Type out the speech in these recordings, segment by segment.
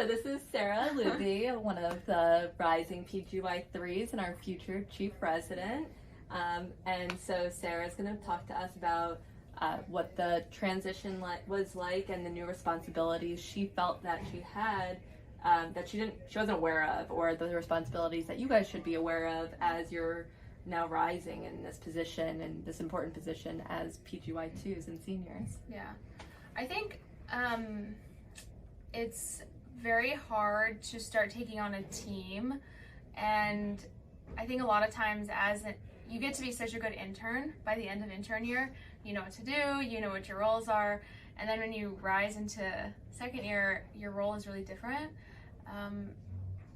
this is Sarah Libby, one of the rising PGY3s and our future chief resident. And so Sarah's going to talk to us about what the transition was like and the new responsibilities she felt that she had that she wasn't aware of, or the responsibilities that you guys should be aware of as you're now rising in this position and this important position as PGY2s and seniors. Yeah, I think it's very hard to start taking on a team, and I think a lot of times you get to be such a good intern by the end of intern year. You know what to do, you know what your roles are, and then when you rise into second year, your role is really different.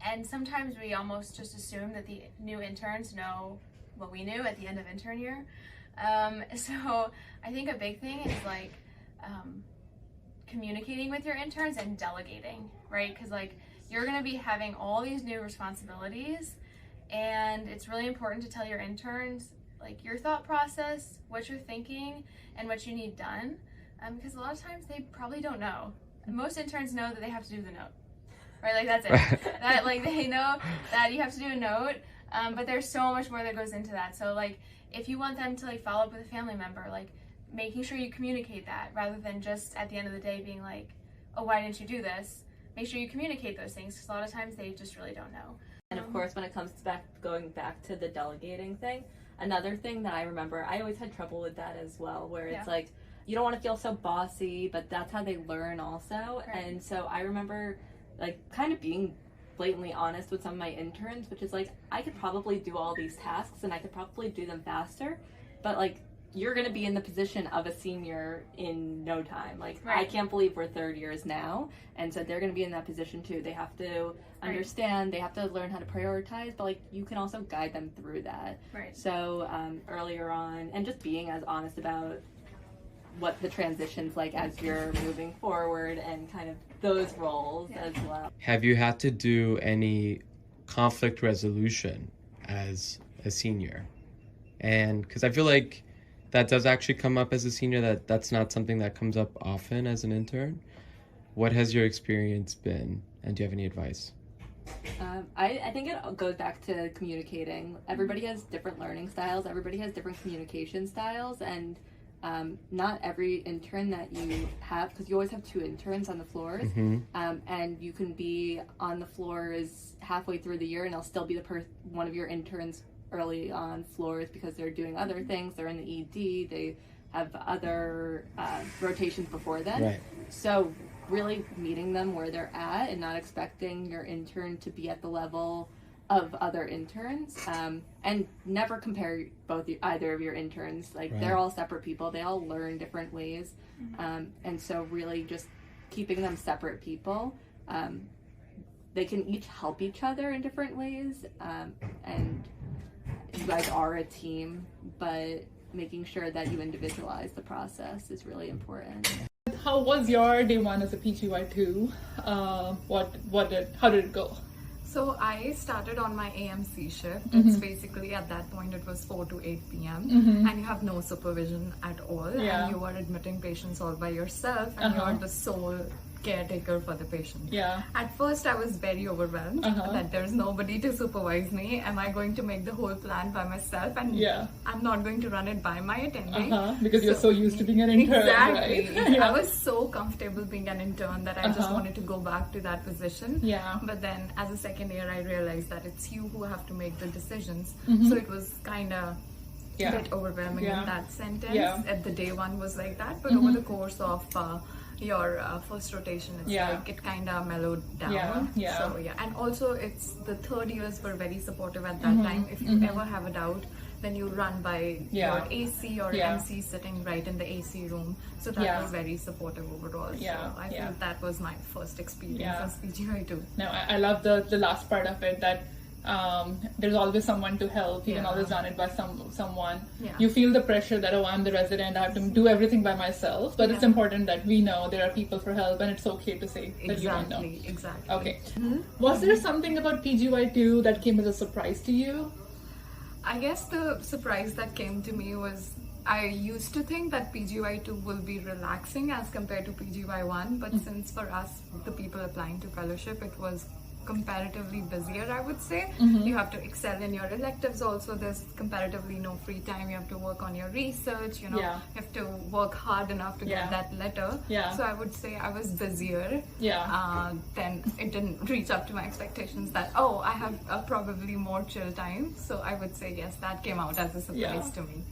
And sometimes we almost just assume that the new interns know what we knew at the end of intern year. So I think a big thing is like communicating with your interns and delegating, right? Because like you're going to be having all these new responsibilities, and it's really important to tell your interns like your thought process, what you're thinking, and what you need done, because a lot of times they probably don't know. Most interns know that they have to do the note, right? Like that's it. That like they know that you have to do a note, but there's so much more that goes into that. So like if you want them to like follow up with a family member, like making sure you communicate that rather than just at the end of the day being like, oh, why didn't you do this? Make sure you communicate those things, because a lot of times they just really don't know. And of course, when it comes to going back to the delegating thing, another thing that I remember, I always had trouble with that as well, where it's like, you don't want to feel so bossy, but that's how they learn also. Right. And so I remember like kind of being blatantly honest with some of my interns, which is like, I could probably do all these tasks and I could probably do them faster, but like, you're going to be in the position of a senior in no time. Like, I can't believe we're third years now. And so they're going to be in that position too. They have to understand, they have to learn how to prioritize, but like, you can also guide them through that. Right. So earlier on, and just being as honest about what the transition's like as you're moving forward and kind of those roles as well. Have you had to do any conflict resolution as a senior? And because I feel like that does actually come up as a senior, that's not something that comes up often as an intern. What has your experience been, and do you have any advice? I think it goes back to communicating. Everybody has different learning styles, everybody has different communication styles, and not every intern that you have, because you always have two interns on the floors, and you can be on the floors halfway through the year and they'll still be one of your interns early on floors because they're doing other things, they're in the ED, they have other rotations before then. Right. So really meeting them where they're at and not expecting your intern to be at the level of other interns, and never compare either of your interns. Like they're all separate people, they all learn different ways, and so really just keeping them separate people. They can each help each other in different ways, and you guys are a team, but making sure that you individualize the process is really important. How was your day one as a PGY2? How did it go? So I started on my AMC shift. It's basically at that point it was 4 to 8 p.m. And you have no supervision at all, and you are admitting patients all by yourself, and you are the sole caretaker for the patient. At first I was very overwhelmed that there's nobody to supervise me. Am I going to make the whole plan by myself, and I'm not going to run it by my attending? Because you're so used to being an intern. Exactly. Right? I was so comfortable being an intern that I just wanted to go back to that position. But then as a second year I realized that it's you who have to make the decisions. So it was kind of a bit overwhelming in that sentence. At the day one was like that, but over the course of your first rotation, it's like it kind of mellowed down. So and also it's the third years were very supportive at that time. If you ever have a doubt, then you run by your AC or MC sitting right in the AC room. So that was very supportive overall. So I think that was my first experience as PGY2. No, I love the last part of it, that there's always someone to help. You can always run it by someone. You feel the pressure that, oh, I'm the resident, I have to do everything by myself, but it's important that we know there are people for help, and it's okay to say that you don't know. Exactly. Okay. Was there something about PGY2 that came as a surprise to you? I guess the surprise that came to me was I used to think that PGY2 will be relaxing as compared to PGY1, but since for us, the people applying to fellowship, it was comparatively busier, I would say. You have to excel in your electives also. There's comparatively no free time. You have to work on your research, you have to work hard enough to get that letter. So I would say I was busier. Then it didn't reach up to my expectations that, oh, I have probably more chill time. So I would say, yes, that came out as a surprise to me.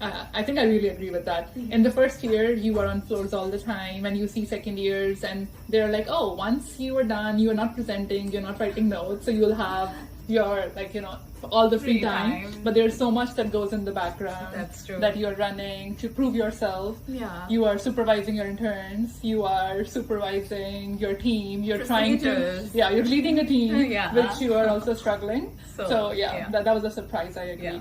I think I really agree with that. In the first year, you are on floors all the time, and you see second years, and they're like, oh, once you are done, you are not presenting, you're not writing notes, so you'll have your, all the free time. But there's so much that goes in the background. That's true. That you're running to prove yourself. You are supervising your interns, you are supervising your team, you're trying to, you're leading a team, which you are also struggling. So that was a surprise, I agree.